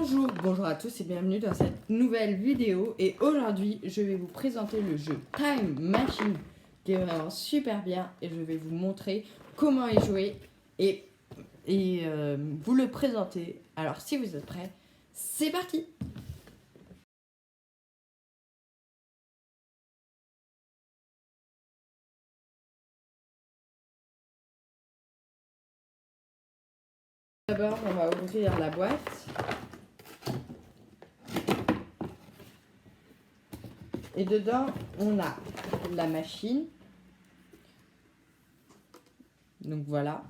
Bonjour à tous et bienvenue dans cette nouvelle vidéo. Et aujourd'hui, je vais vous présenter le jeu Time Machine qui est vraiment super bien et je vais vous montrer comment y jouer et vous le présenter. Alors si vous êtes prêts, c'est parti! D'abord, on va ouvrir la boîte. Et dedans, on a la machine. Donc voilà.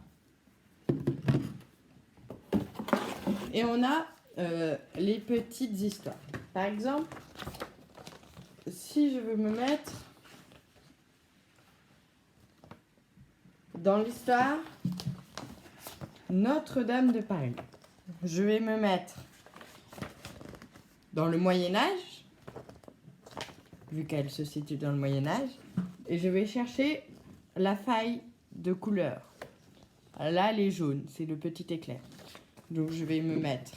Et on a les petites histoires. Par exemple, si je veux me mettre dans l'histoire Notre-Dame de Paris, je vais me mettre dans le Moyen-Âge, vu qu'elle se situe dans le Moyen-Âge, et je vais chercher la faille de couleur. Là, elle est jaune, c'est le petit éclair. Donc je vais me mettre,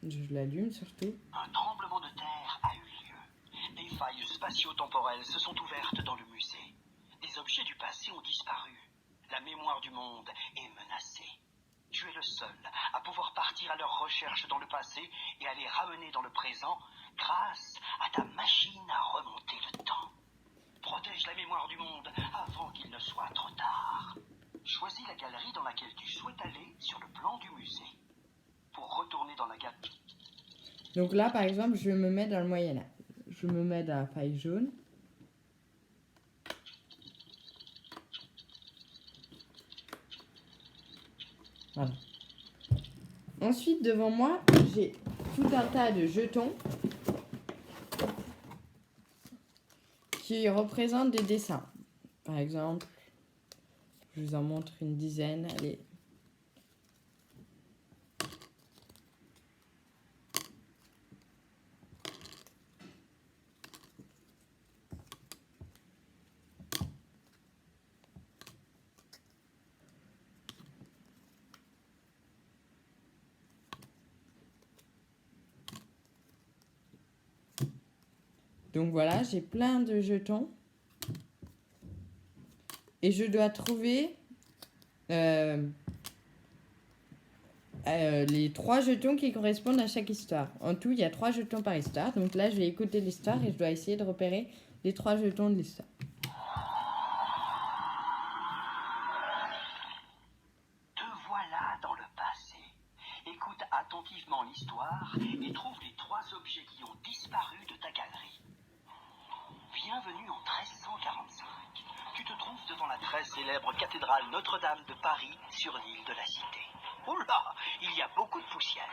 je l'allume surtout. Un tremblement de terre a eu lieu. Des failles spatio-temporelles se sont ouvertes dans le musée. Des objets du passé ont disparu. La mémoire du monde est menacée. Tu es le seul à pouvoir partir à leur recherche dans le passé et à les ramener dans le présent grâce à ta machine à remonter le temps. Protège la mémoire du monde avant qu'il ne soit trop tard. Choisis la galerie dans laquelle tu souhaites aller sur le plan du musée. Pour retourner dans la galerie. Donc là, par exemple, je me mets dans le Moyen-Âge. Je me mets dans la faille jaune. Voilà. Ensuite, devant moi, j'ai tout un tas de jetons qui représentent des dessins. Par exemple, je vous en montre une dizaine. Allez. Donc voilà, j'ai plein de jetons. Et je dois trouver les 3 jetons qui correspondent à chaque histoire. En tout, il y a 3 jetons par histoire. Donc là, je vais écouter l'histoire et je dois essayer de repérer les 3 jetons de l'histoire. Te voilà dans le passé. Écoute attentivement l'histoire et trouve les 3 objets qui ont disparu de ta galerie. Bienvenue en 1345. Tu te trouves devant la très célèbre cathédrale Notre-Dame de Paris sur l'île de la Cité. Oula, il y a beaucoup de poussière.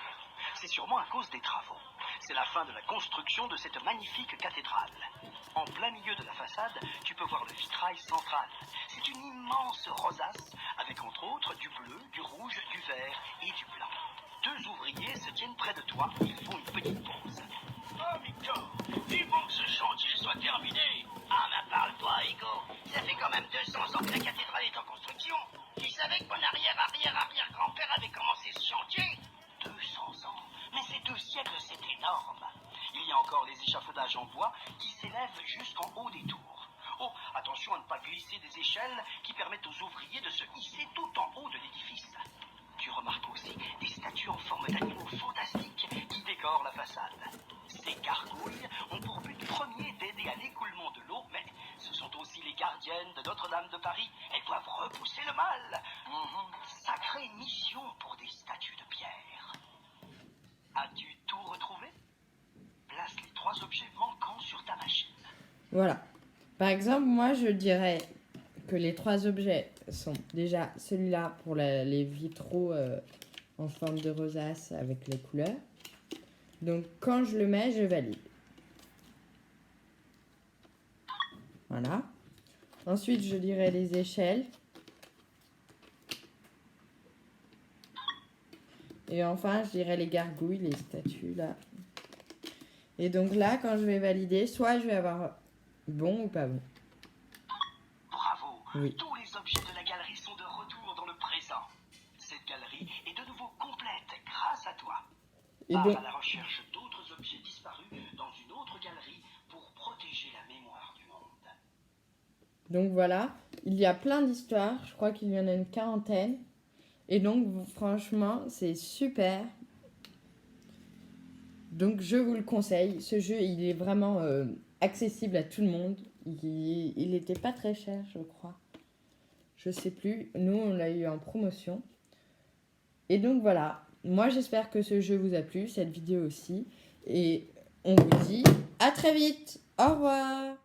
C'est sûrement à cause des travaux. C'est la fin de la construction de cette magnifique cathédrale. En plein milieu de la façade, tu peux voir le vitrail central. C'est une immense rosace avec entre autres du bleu, du rouge, du vert et du blanc. 2 ouvriers se tiennent près de toi et ils font une petite pause. Oh, Victor, il faut que ce chantier soit terminé. Ah, mais parle-toi, Hugo. Ça fait quand même 200 ans que la cathédrale est en construction. Tu savais que mon arrière-arrière-arrière-grand-père avait commencé ce chantier? 200 ans? Mais c'est 2 siècles, c'est énorme. Il y a encore les échafaudages en bois qui s'élèvent jusqu'en haut des tours. Oh, attention à ne pas glisser des échelles qui permettent aux ouvriers de se hisser tout en haut de l'édifice. Tu remarques aussi des statues en forme d'animaux fantastiques qui décorent la façade. Ces gargouilles ont pour but premier d'aider à l'écoulement de l'eau, mais ce sont aussi les gardiennes de Notre-Dame de Paris. Elles doivent repousser le mal. Sacrée mission pour des statues de pierre. As-tu tout retrouvé? Place les 3 objets manquants sur ta machine. Voilà. Par exemple, moi, je dirais que les 3 objets sont déjà celui-là pour les vitraux en forme de rosace avec les couleurs. Donc, quand je le mets, je valide. Voilà. Ensuite, je dirais les échelles. Et enfin, je dirais les gargouilles, les statues, là. Et donc là, quand je vais valider, soit je vais avoir bon ou pas bon. Bravo. Oui. Tous les objets de la galerie sont de retour dans le présent. Cette galerie est de nouveau complète grâce à toi. Et part donc, à la recherche d'autres objets disparus dans une autre galerie pour protéger la mémoire du monde. donc voilà, il y a plein d'histoires, je crois qu'il y en a une quarantaine. Et donc franchement, c'est super. Donc je vous le conseille, ce jeu il est vraiment accessible à tout le monde. Il était pas très cher je crois. Je sais plus, nous on l'a eu en promotion. Et donc voilà, moi j'espère que ce jeu vous a plu, cette vidéo aussi. Et on vous dit à très vite, au revoir.